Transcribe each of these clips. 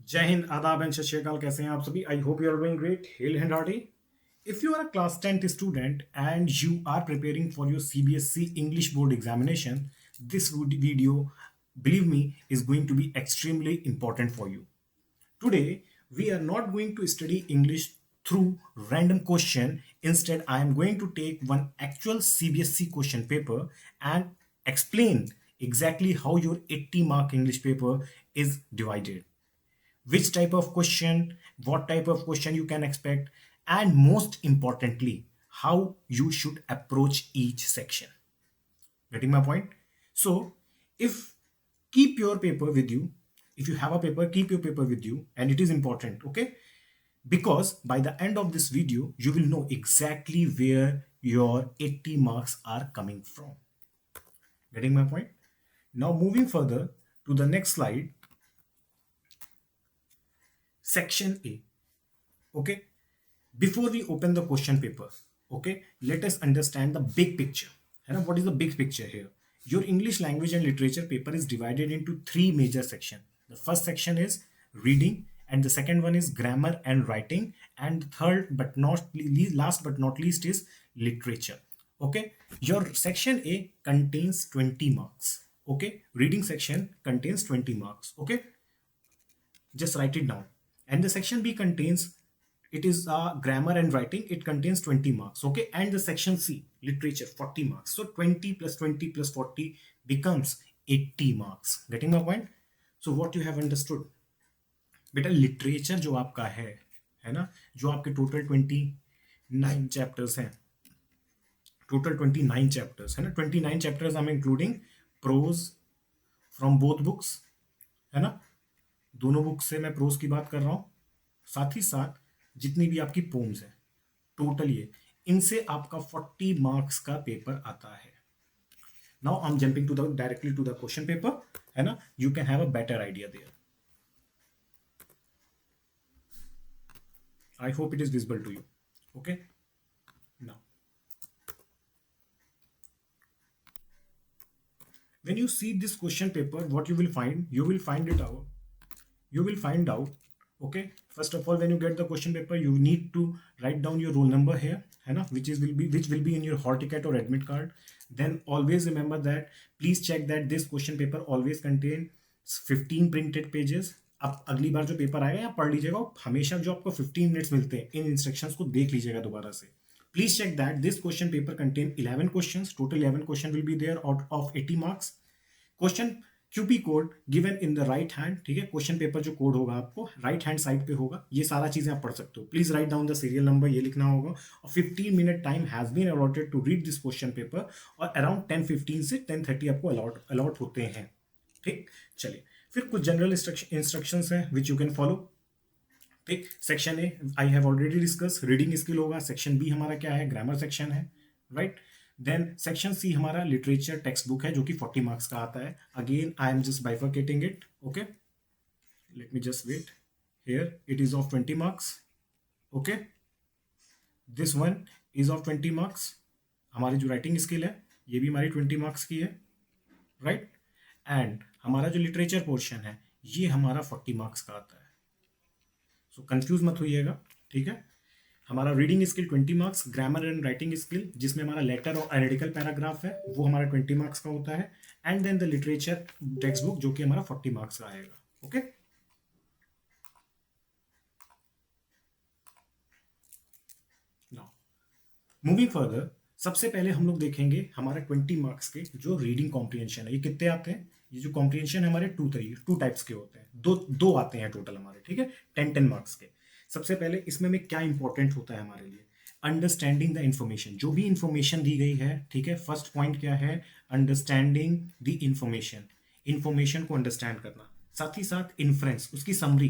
जय हिंद, आदाब एंड सत श्री अकाल। कैसे हैं आप सभी? I hope you are doing great. Hale and hearty. If you are a class 10th student and you are preparing for your CBSE English board examination, this video, believe me, is going to be extremely important for you. Today, we are not going to study English through random question. Instead, I am going to take one actual CBSE question paper and explain exactly how your 80-mark English paper is divided, which type of question, what type of question you can expect, and most importantly, how you should approach each section. Getting my point? So, if keep your paper with you, if you have a paper, keep your paper with you, and it is important, okay? Because by the end of this video, you will know exactly where your 80 marks are coming from. Getting my point? Now, moving further to the next slide, section A. Okay, before we open the question paper, okay, let us understand the big picture. And what is the big picture here? Your English language and literature paper is divided into three major sections. The first section is reading, and the second one is grammar and writing, and third but not last but not least is literature. Okay, your section A contains 20 marks. Okay, reading section contains 20 marks. Okay, just write it down. And the section B contains, it is grammar and writing, it contains 20 marks. Okay, and the section C, literature, 40 marks. So 20 plus 20 plus 40 becomes 80 marks. Getting my point? So what you have understood, बेटा literature जो आपका है ना, जो आपके total 29 chapters हैं, total 29 chapters है ना, 29 chapters I am including prose from both books, है ना, दोनों बुक से मैं प्रोज की बात कर रहा हूँ, साथ ही साथ जितनी भी आपकी पोम्स है, टोटल ये, इनसे आपका 40 मार्क्स का पेपर आता है. Now I am jumping to the directly to the question paper, है ना, you can have a better idea there. I hope it is visible to you. Okay, now when you see this question paper, what you will find, you will find out, okay, first of all, when you get the question paper, you need to write down your roll number here, है ना, which will be in your hall ticket or admit card. Then always remember that, please check that this question paper always contain 15 printed pages. अब अगली बार जो paper आएगा, आप पढ़ लीजिएगा, हमेशा जो आपको 15 मिनट्स मिलते हैं, इन इंस्ट्रक्शंस को देख लीजिएगा दोबारा से. Please check that this question paper contain 11 questions. Total 11 question will be there out of 80 marks. Question QP code given in the right hand. ठीक है, क्वेश्चन पेपर जो कोड होगा आपको राइट हैंड साइड पे होगा. ये सारा चीजें आप पढ़ सकते हो. Please write down the serial number, ये लिखना होगा. और 15 minute time has been allotted to read this question paper, और अराउंड 10:15 से 10:30 आपको अलॉट होते हैं. ठीक, चलिए फिर कुछ जनरल इंस्ट्रक्शंस हैं विच यू कैन फॉलो. ठीक, section A I have already discuss, reading skill होगा. सेक्शन बी हमारा क्या है, ग्रामर सेक्शन है, राइट. देन सेक्शन सी हमारा लिटरेचर टेक्स्ट बुक है, जो कि 40 मार्क्स का आता है. Again I am just bifurcating it. Okay, let me just wait. Here it is of 20 marks. Okay, this one is of 20 marks. हमारी जो राइटिंग स्किल है, ये भी हमारी 20 मार्क्स की है, राइट. एंड हमारा जो लिटरेचर पोर्शन है, ये हमारा 40 मार्क्स का आता है. सो कंफ्यूज मत होइएगा. ठीक है, हमारा reading skill 20 marks, grammar and writing skill जिसमें हमारा लेटर और एनालिटिकल पैराग्राफ है, वो हमारा 20 मार्क्स का होता है. And then the literature text book, जो कि हमारा 40 मार्क्स का आएगा. ओके, नाउ मूविंग फर्दर, सबसे पहले हम लोग देखेंगे हमारा 20 मार्क्स के जो रीडिंग कॉम्प्रिहेंशन है, ये कितने आते हैं. ये जो कॉम्प्रिहेंशन है हमारे टू टाइप्स के होते हैं, दो आते हैं टोटल हमारे. ठीक है, 10 मार्क्स के. सबसे पहले इसमें में क्या इंपॉर्टेंट होता है हमारे लिए, अंडरस्टैंडिंग द इंफॉर्मेशन. जो भी इंफॉर्मेशन दी गई है, ठीक है, फर्स्ट पॉइंट क्या है, अंडरस्टैंडिंग द इंफॉर्मेशन. इंफॉर्मेशन को अंडरस्टैंड करना, साथ ही साथ इन्फ्रेंस, उसकी समरी,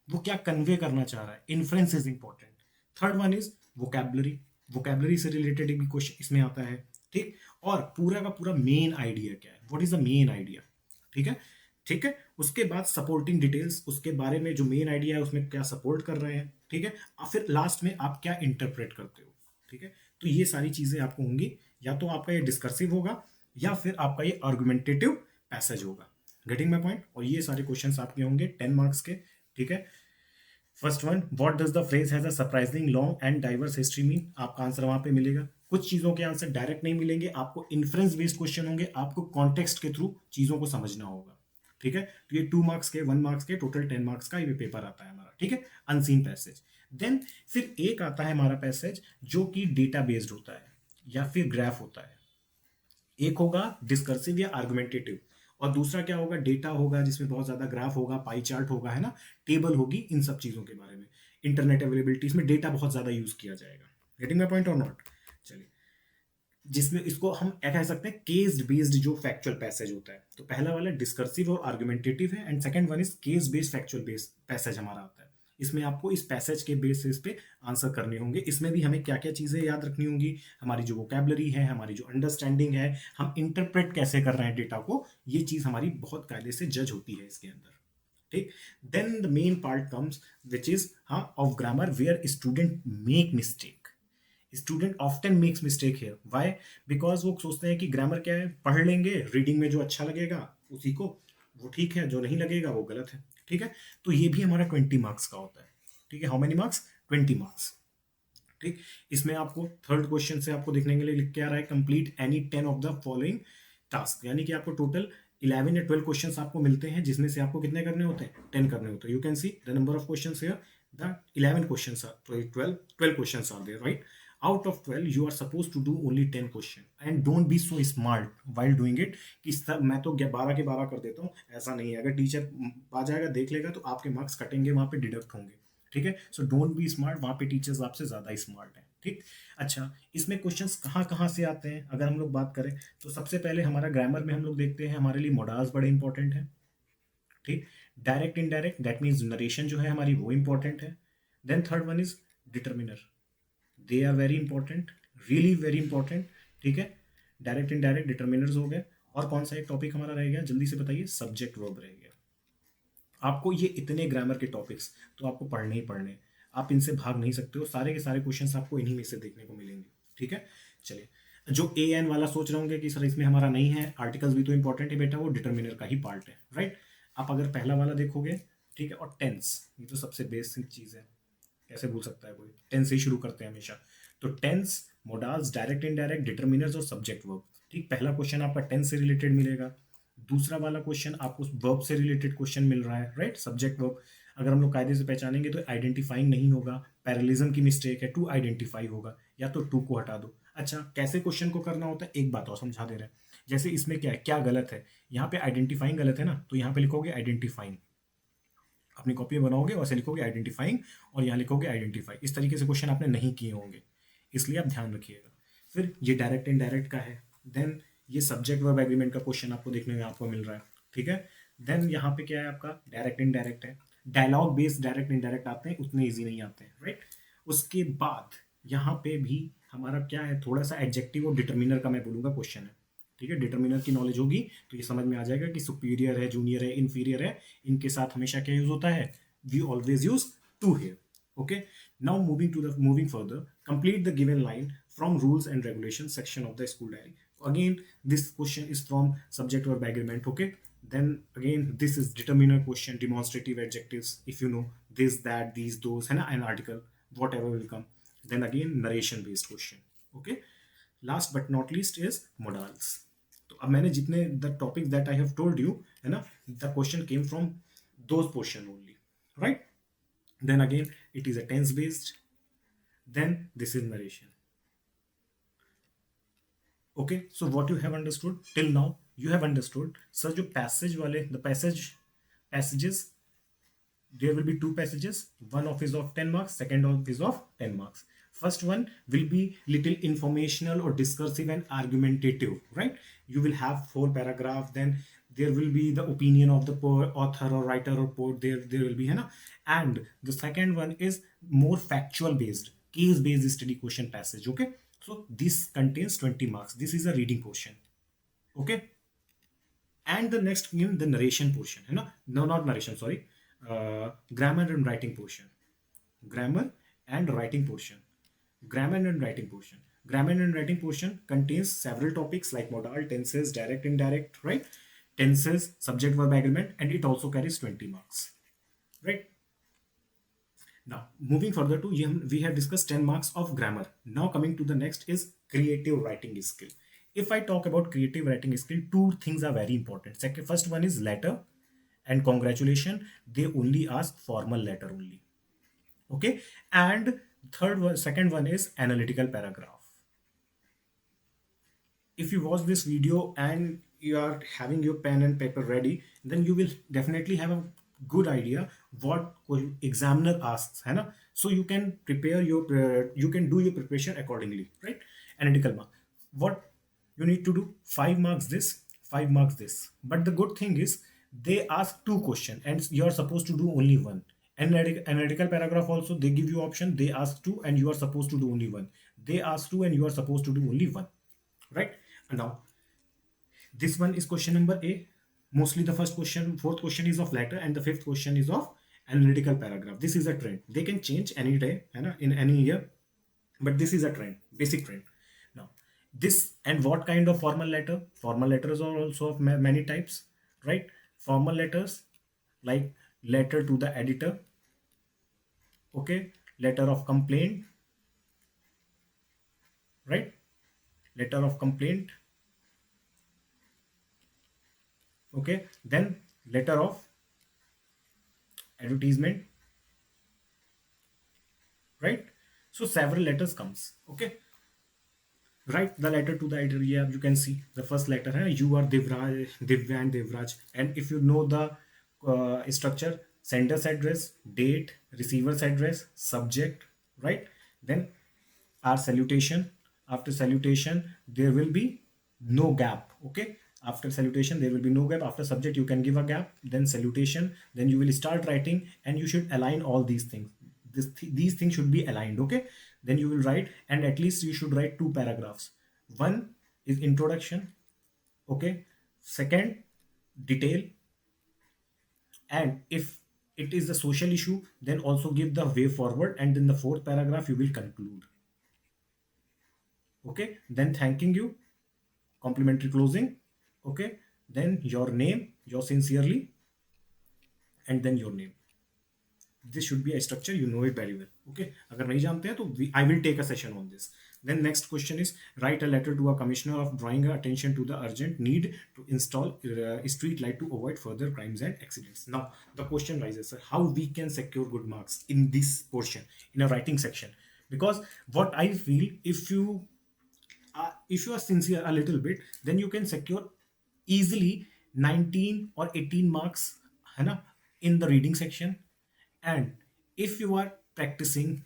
वो क्या कन्वे करना चाह रहा है, inference is important. Third one is vocabulary, vocabulary से रिलेटेड एक भी क्वेश्चन इसमें आता है. ठीक, और पूरा का पूरा मेन आइडिया क्या है, what is the main idea. ठीक है, ठीक है, उसके बाद सपोर्टिंग डिटेल्स, उसके बारे में जो मेन आइडिया है उसमें क्या सपोर्ट कर रहे हैं. ठीक है, और फिर लास्ट में आप क्या इंटरप्रेट करते हो. ठीक है, तो ये सारी चीजें आपको होंगी. या तो आपका ये डिस्कर्सिव होगा, या फिर आपका ये आर्गुमेंटेटिव पैसेज होगा. Getting my point. और ये सारे क्वेश्चंस आपके होंगे 10 मार्क्स के. ठीक है। First one, what does the phrase has a surprising long and diverse history mean, आपका आंसर वहां पे मिलेगा। कुछ चीजों के आंसर डायरेक्ट नहीं मिलेंगे, आपको इन्फ्रेंस बेस्ड क्वेश्चन होंगे, आपको कॉन्टेक्स्ट के थ्रू चीजों को समझना होगा। ठीक है, तो ये 2 मार्क्स के 1 मार्क्स के टोटल 10 मार्क्स का ये पेपर आता है हमारा। ठीक है, अनसीन पैसेज। देन फिर एक आता है हमारा पैसेज जो कि डेटा बेस्ड होता है या फिर ग्राफ होता है। एक होगा डिस्कर्सिव या आर्गुमेंटेटिव, और दूसरा क्या होगा, डेटा होगा जिसमें बहुत ज्यादा ग्राफ होगा, पाई चार्ट होगा, है ना, टेबल होगी, इन सब चीजों के बारे में। इंटरनेट अवेलेबिलिटी, इसमें डेटा बहुत ज्यादा यूज किया जाएगा। गेटिंग माई पॉइंट और नॉट? चलिए, जिसमें इसको हम क्या कह सकते हैं, केस बेस्ड जो फैक्चुअल पैसेज होता है। तो पहला वाला डिस्कर्सिव और आर्गुमेंटेटिव है, and second one is case based factual based passage हमारा आता है। इसमें आपको इस पैसेज के बेसिस पे आंसर करने होंगे। इसमें भी हमें क्या क्या चीजें याद रखनी होंगी, हमारी जो वोकैबलरी है, हमारी जो अंडरस्टैंडिंग है, हम इंटरप्रेट कैसे कर रहे हैं डेटा को, ये चीज हमारी बहुत कायदे से जज होती है इसके अंदर। ठीक, then the main part comes which is हाँ of grammar where student make mistake. Student often makes mistake here, why? Because वो सोचते हैं कि ग्रामर क्या है, पढ़ लेंगे, रीडिंग में जो अच्छा लगेगा उसी को, वो ठीक है, जो नहीं लगेगा वो गलत है। ठीक है, तो ये भी हमारा 20 मार्क्स का होता है। ठीक है, हाउ मेनी मार्क्स? 20 मार्क्स। ठीक, इसमें आपको थर्ड क्वेश्चन से आपको देखने के लिए लिख के आ रहा है, complete any 10 of the following task, यानी कि आपको टोटल 11 या 12 क्वेश्चंस आपको मिलते हैं, जिसमें से आपको कितने करने होते हैं, 10 करने होते हैं। You can see the number of questions here, the 11 questions are, 12 questions are there, right? Out of 12 you are supposed to do only 10 question, and don't be so smart while doing it कि सब मैं तो 12 के 12 कर देता हूँ, ऐसा नहीं है। अगर टीचर आ जाएगा, देख लेगा, तो आपके मार्क्स कटेंगे, वहां पे डिडक्ट होंगे। ठीक है, सो डोंट बी स्मार्ट, वहां पे टीचर्स आपसे ज्यादा स्मार्ट हैं। ठीक, अच्छा, इसमें क्वेश्चंस कहाँ कहाँ से आते हैं अगर हम लोग बात करें, तो सबसे पहले हमारा ग्रामर में हम लोग देखते हैं, हमारे लिए मोडाल्स बड़े इंपॉर्टेंट है। ठीक, direct indirect, that means narration जो है हमारी, वो इंपॉर्टेंट है। Then third one is determiner, they are very important, really very important. ठीक है, डायरेक्ट इनडायरेक्ट, डिटर्मिनर्स हो गए, और कौन सा एक टॉपिक हमारा रह गया, जल्दी से बताइए, सब्जेक्ट वर्ब रह गया। आपको ये इतने ग्रामर के टॉपिक्स तो आपको पढ़ने ही पढ़ने, आप इनसे भाग नहीं सकते हो, सारे के सारे क्वेश्चंस आपको इन्हीं में से देखने को मिलेंगे। ठीक है, चलिए, जो ए एन वाला सोच रहे होंगे कि सर इसमें हमारा नहीं है, आर्टिकल्स भी तो इंपॉर्टेंट है बेटा, वो डिटर्मिनर का ही पार्ट है, राइट? आप अगर पहला वाला देखोगे, ठीक है, और टेंस, ये तो सबसे बेसिक चीज़ है, कैसे भूल सकता है कोई, टेंस से ही शुरू करते हैं हमेशा। तो tense, modals, direct indirect, determiners और सब्जेक्ट वर्ब। ठीक, पहला क्वेश्चन आपका टेंस से रिलेटेड मिलेगा, दूसरा वाला क्वेश्चन आपको वर्ब से रिलेटेड क्वेश्चन मिल रहा है, राइट? सब्जेक्ट वर्ब अगर हम लोग कायदे से पहचानेंगे तो आइडेंटिफाइंग नहीं होगा, पैरेलिज्म की मिस्टेक है, टू आइडेंटिफाई होगा, या तो टू को हटा दो। अच्छा, कैसे क्वेश्चन को करना होता है, एक बात और समझा दे रहे हैं। जैसे इसमें क्या है, क्या गलत है, यहाँ पे आइडेंटिफाइंग गलत है ना, तो यहाँ पे लिखोगे आइडेंटिफाइंग, अपनी कॉपी में बनाओगे वैसे लिखोगे आइडेंटिफाइंग, और यहाँ लिखोगे आइडेंटिफाई। इस तरीके से क्वेश्चन आपने नहीं किए होंगे, इसलिए आप ध्यान रखिएगा। फिर ये डायरेक्ट इनडायरेक्ट का है। देन ये सब्जेक्ट वर्ब एग्रीमेंट का क्वेश्चन आपको देखने में आपको मिल रहा है। ठीक है, देन यहाँ पे क्या है, आपका डायरेक्ट इनडायरेक्ट है। डायलॉग बेस्ड डायरेक्ट इनडायरेक्ट आते हैं, उतने ईजी नहीं आते हैं, राइट? उसके बाद यहाँ पे भी हमारा क्या है, थोड़ा सा एडजेक्टिव और डिटर्मिनर का मैं बोलूँगा क्वेश्चन है। ठीक है, डिटर्मिनर की नॉलेज होगी तो ये समझ में आ जाएगा कि सुपीरियर है, जूनियर है, इन्फीरियर है, इनके साथ हमेशा क्या यूज होता है, we always use to here. Okay, now moving further, complete the given line from rules and regulation section of the school diary. Again this question is from subject verb agreement. Okay, then again this is determiner question, demonstrative adjectives, if you know this, that, these, those, है ना, an article, whatever will come. Then again narration based question. Okay, last but not least is modals. तो अब मैंने जितने the topic that I have told you, है ना, the question came from those portion only, right? Then again it is a tense based, then this is narration. Okay, so what you have understood till now, you have understood sir जो passage वाले, the passages, there will be two passages, one of is of 10 marks, second of is of 10 marks. First one will be little informational or discursive and argumentative, right? You will have 4 paragraph, then there will be the opinion of the author or writer or poet, there will be, है ना? And the second one is more factual based, case based study question passage. Okay, so this contains 20 marks. This is a reading portion. Okay, and the next in the narration portion, है ना? No, not narration, sorry, grammar and writing portion. Grammar and writing portion. Grammar and writing portion. Grammar and writing portion contains several topics like modal, tenses, direct, indirect, right? Tenses, subject verb agreement, and it also carries 20 marks, right? Now, moving further to, we have discussed 10 marks of grammar. Now, coming to the next is creative writing skill. If I talk about creative writing skill, two things are very important. Second, first one is letter and congratulation. They only ask formal letter only. Okay. And second one is analytical paragraph. If you watch this video and you are having your pen and paper ready, then you will definitely have a good idea what examiner asks, है ना? So you can prepare your you can do your preparation accordingly, right? Analytical mark, what you need to do, 5 marks this, 5 marks this. But the good thing is they ask two questions and you are supposed to do only one. Analytical paragraph also, they give you option, they ask two and you are supposed to do only one. They ask two and you are supposed to do only one, right? And now this one is question number A. Mostly the first question, fourth question is of letter, and the fifth question is of analytical paragraph. This is a trend. They can change any day, in any year, but this is a trend, basic trend. Now, this and what kind of formal letter? Formal letters are also of many types, right? Formal letters like letter to the editor, okay, letter of complaint, right? Letter of complaint, okay, then letter of advertisement, right? So several letters comes, okay. Write the letter to the editor. Yeah, you can see the first letter, hai? You are Divya and Devraj. And if you know the structure, sender's address, date, receiver's address, subject, right? Then our salutation. After salutation, there will be no gap, okay? After salutation, there will be no gap. After subject, you can give a gap. Then salutation. Then you will start writing, and you should align all these things. These things should be aligned, okay? Then you will write, and at least you should write 2 paragraphs. One is introduction, okay? Second, detail. And if it is a social issue, then also give the way forward. And then the fourth paragraph, you will conclude, okay? Then thanking you, complimentary closing, okay? Then your name, your sincerely, and then your name. This should be a structure, you know it very well, okay? Agar nahi jante hain, to I will take a session on this. Then next question is, write a letter to a commissioner of drawing attention to the urgent need to install street light to avoid further crimes and accidents. Now the question rises, sir, how we can secure good marks in this portion, in a writing section? Because what I feel, if you are sincere a little bit, then you can secure easily 19 or 18 marks, है ना, in the reading section. And if you are practicing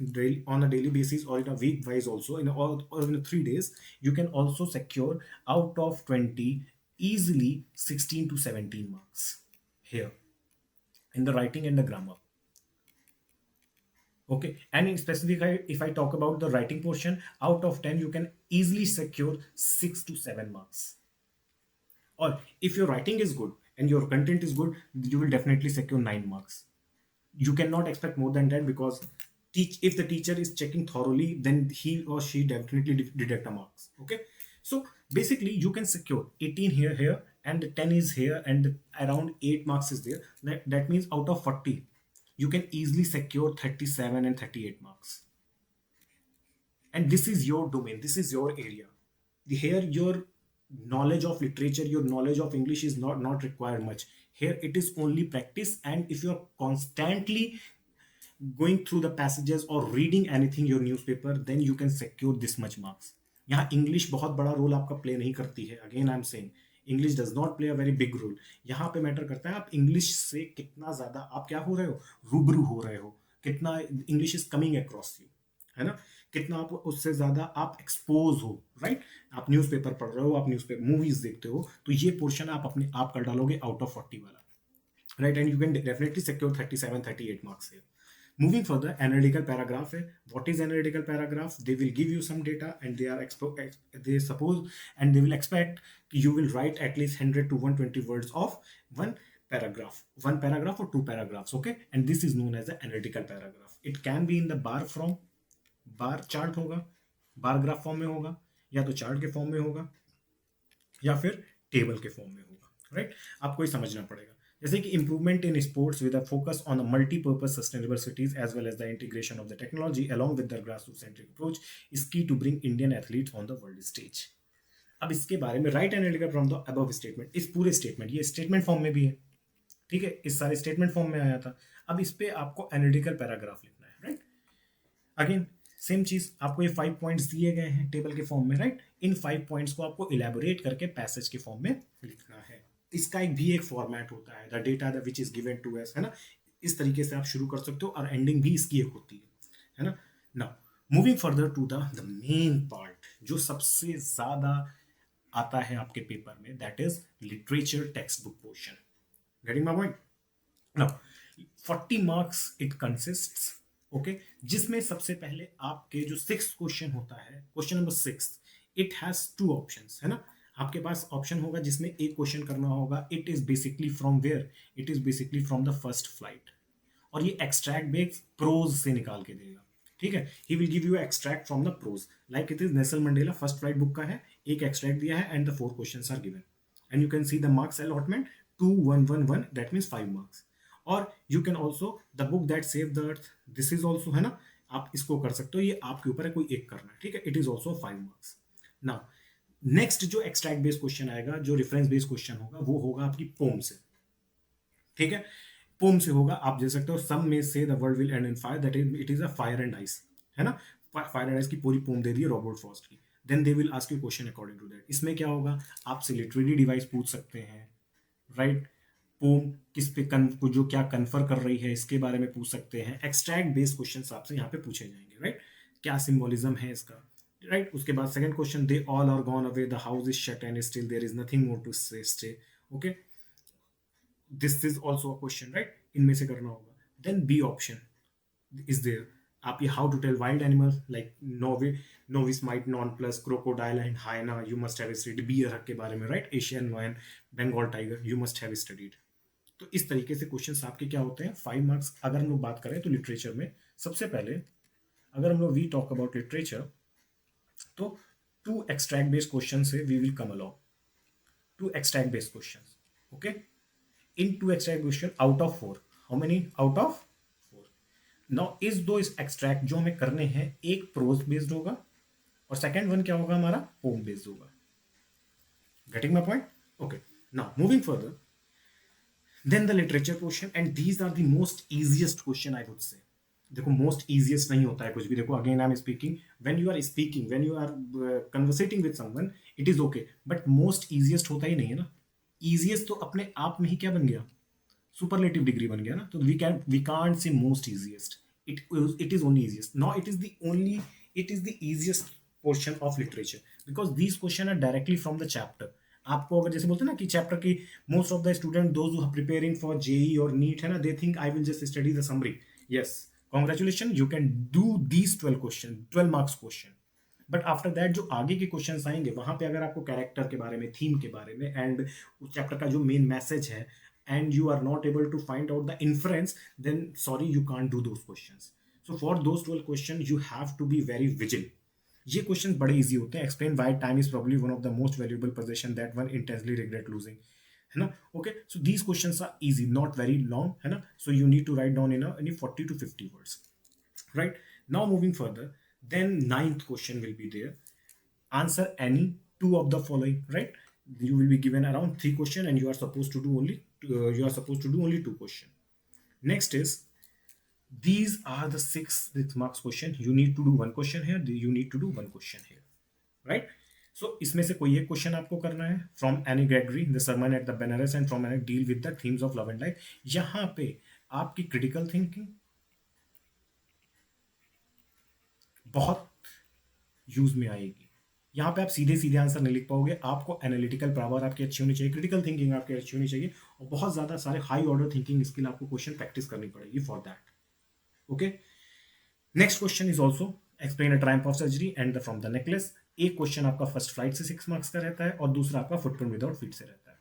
on a daily basis or in a week wise also, or in 3 days, you can also secure out of 20 easily 16 to 17 marks here in the writing and the grammar. Okay, and in specific, if I talk about the writing portion, out of 10, you can easily secure 6 to 7 marks. Or if your writing is good and your content is good, you will definitely secure 9 marks. You cannot expect more than that, because if the teacher is checking thoroughly, then he or she definitely deduct the marks, okay? So basically you can secure 18 here, and 10 is here, and around 8 marks is there. That means out of 40, you can easily secure 37 and 38 marks. And this is your domain, this is your area. Here your knowledge of literature, your knowledge of English is not required much. Here it is only practice, and if you are constantly going through the passages or reading anything your newspaper, then you can secure this much marks. यहाँ English बहुत बड़ा role आपका play नहीं करती है. Again I am saying, English does not play a very big role. यहाँ पे matter करता है आप इंग्लिश से कितना ज्यादा आप क्या हो रहे हो, रूबरू हो रहे हो, कितना English is coming across you, है ना, कितना आप उससे ज्यादा आप एक्सपोज हो, राइट? आप न्यूज़पेपर पढ़ रहे हो, आप न्यूज़पेपर मूवीज देखते हो, तो ये पोर्शन आप अपने आप कर डालोगे आउट ऑफ 40 वाला, right? And you can definitely secure 37-38 marks here. Moving further, analytical paragraph है. What is analytical paragraph? They will give you some data, and they suppose, and they will expect you will write at least 100 to 120 words of one paragraph or 2 paragraphs, okay? And this is known as the analytical paragraph. It can be in the bar form, bar chart होगा, bar graph form में होगा, या तो chart के form में होगा, या फिर टेबल के फॉर्म में होगा, राइट? आपको ये समझना पड़ेगा. जैसे कि improvement in sports with a focus on a multi-purpose sustainable cities as well as the integration of the technology along with the grassroots centric approach is key to bring Indian athletes on the world stage. अब इसके बारे में right analytical from the above statement, इस पूरे statement, ये statement form में भी है, ठीक है, इस सारे स्टेटमेंट फॉर्म में आया था। अब इस पे आपको एनालिटिकल पैराग्राफ लिखना है, राइट। अगेन सेम चीज, आपको ये 5 पॉइंट्स दिए गए हैं टेबल के फॉर्म में, राइट। इन 5 पॉइंट्स को आपको इलेबोरेट करके पैसेज के फॉर्म में लिखना है। इसका एक भी एक फॉर्मेट होता है, the data which is given to us, है ना। इस तरीके से आप शुरू कर सकते हो और एंडिंग भी इसकी एक होती है ना। Now moving further to the main part, जो सबसे ज्यादा आता है आपके पेपर में, that is literature text book portion. Getting my point? Now 40 marks it consists, okay, जिसमें सबसे पहले आपके जो 6th क्वेश्चन होता है, question number 6, it has 2 options, है ना। आपके पास ऑप्शन होगा जिसमें एक क्वेश्चन करना होगा, it is basically from where, it is basically from the first flight, और ये एक्सट्रैक्ट बेस्ड प्रोज से निकाल के देगा, ठीक है। He will give you extract from the prose, like it is Nelson Mandela first flight book का है, एक एक्सट्रैक्ट दिया है and the 4 questions are given and you can see the marks allotment 2 1 1 1, that means 5 marks. और you can also the book that save the earth, this is also, है ना, आप इसको कर सकते हो, ये आपके ऊपर है, कोई एक करना है, ठीक है। It is also 5 marks. Now next जो एक्सट्रैक्ट बेस्ड क्वेश्चन आएगा, जो रेफरेंस बेस्ड क्वेश्चन होगा, वो होगा आपकी पोम से, ठीक है। पोम से होगा, आप दे सकते हो, सम में से the world will and in fire, that is it is a fire and ice, है ना। फायर एंड आइस की पूरी पोम दे दी है रॉबर्ट फ्रॉस्ट की। Then they will ask you question according to that. इसमें क्या होगा, आपसे लिटरेरी डिवाइस पूछ सकते हैं, राइट। पोम किस पे को जो क्या कन्फर कर रही है इसके बारे में पूछ सकते हैं। एक्सट्रैक्ट बेस्ड क्वेश्चन आपसे यहाँ पे पूछे जाएंगे, राइट। क्या सिंबोलिज्म है इसका, राइट। उसके बाद second question, they all are gone away, the house is shut and still there is nothing more to stay, okay, this is also a question, right. इनमें से करना होगा। Then B option is there, आप ये how to tell wild animal like novice might non plus crocodile and hyena, you must have studied. Bear के बारे में, right, Asian lion, Bengal tiger, you must have studied. तो इस तरीके से questions आपके क्या होते हैं, 5 मार्क्स। अगर हम लोग बात करें तो लिटरेचर में सबसे पहले, अगर हम लोग वी टॉक अबाउट लिटरेचर, तो 2 एक्सट्रैक्ट बेस्ड क्वेश्चन से we will come along, 2 extract based question, okay. इन 2 extract question out of 4, how many out of 4? now इस 2 इस एक्सट्रैक्ट जो हमें करने हैं, एक प्रोज बेस्ड होगा और सेकंड वन क्या होगा हमारा, पोम बेस्ड होगा। Getting my point? Okay, now moving further, then the literature question, and these are the most easiest question I would say. देखो मोस्ट इजीएस्ट नहीं होता है कुछ भी, देखो again I am speaking, when you are speaking, when you are conversating with someone, it is okay, but most easiest होता ही नहीं है ना। इजीएस्ट तो अपने आप में ही क्या बन गया, सुपरलेटिव डिग्री बन गया ना। तो we can't say most easiest, it is only easiest. No, it is the only, it is the easiest portion of literature, because these question are directly from the chapter. आपको अगर जैसे बोलते हैं ना कि चैप्टर की, most of the student those who are preparing for JEE और NEET, है ना, they think I will just study the summary. Yes, congratulation, you can do these 12 question, 12 marks question, but after that जो आगे के questions आएंगे, वहां पे अगर आपको कैरेक्टर के बारे में, थीम के बारे में, एंड उस चैप्टर का जो मेन मैसेज है, and you are not able to find out the inference, then sorry, you can't do those questions. So for those 12 questions you have to be very vigilant. ये क्वेश्चन बड़े easy होते हैं। Explain why time is probably one of the most valuable position that one intensely regret losing, है ना। Okay, so these questions are easy, not very long, है ना। So you need to write down in any 40 to 50 words, right. Now moving further, then 9th question will be there, answer any 2 of the following, right? You will be given around 3 question and you are supposed to do only 2 question. Next is, these are the 6 marks question. You need to do 1 question here, you need to do 1 question here, right? So इसमें से कोई एक question आपको करना है, from any Gregory the sermon at the Benares and from any deal with the themes of love and life। यहाँ पे आपकी क्रिटिकल थिंकिंग बहुत यूज में आएगी। यहाँ पे आप सीधे सीधे आंसर नहीं लिख पाओगे, आपको एनालिटिकल पावर आपकी अच्छी होनी चाहिए, क्रिटिकल थिंकिंग आपकी अच्छी होनी चाहिए, और बहुत ज्यादा सारे हाई ऑर्डर थिंकिंग स्किल आपको क्वेश्चन प्रैक्टिस करनी पड़ेगी for that, okay. Next question is also explain a Triumph of surgery and from the necklace. एक क्वेश्चन आपका फर्स्ट फ्लाइट से 6 मार्क्स का रहता है और दूसरा आपका फुटप्रिंट विदाउट फीट से रहता है।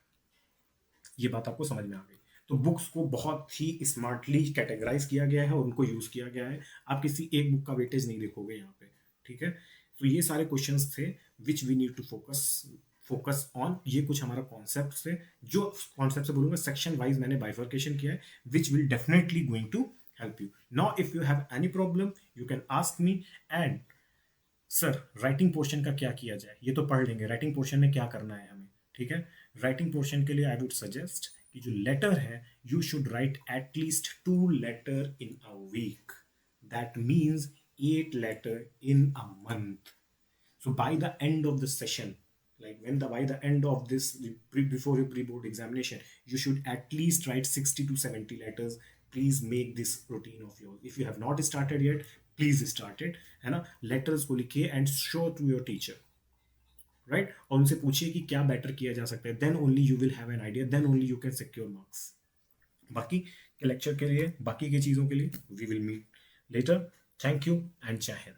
ये बात आपको समझ में आ गई। तो बुक्स को बहुत ही स्मार्टली कैटेगराइज किया गया है और उनको यूज किया गया है। आप किसी एक बुक का वेटेज नहीं देखोगे यहाँ पे, ठीक है। तो ये सारे क्वेश्चंस थे which we need to focus focus on, ये कुछ हमारा कॉन्सेप्ट से, जो कॉन्सेप्ट से बोलूंगा सेक्शन वाइज मैंने बाइफर्केशन किया है, which will definitely going to help you. Now if you have any problem you can ask me. And sir writing portion का क्या किया जाए, ये तो पढ़ लेंगे, राइटिंग पोर्शन में क्या करना है हमें, ठीक है. राइटिंग पोर्शन के लिए आई वुड सजेस्ट कि जो लेटर है you should write at least 2 letter in a week. That means 8 letter in a month. So by the end of the session, like by the end of this, before your pre-board examination, you should at least write 60 to 70 letters. Please make this routine of yours. If you have not started yet, please start it. है ना, letters को लिखिए and show to your teacher, right, और उनसे पूछिए कि क्या better किया जा सकता है. Then only you will have an idea, then only you can secure marks. बाकी के लेक्चर के लिए, बाकी की चीज़ों के लिए we will meet later. Thank you and जय हिंद.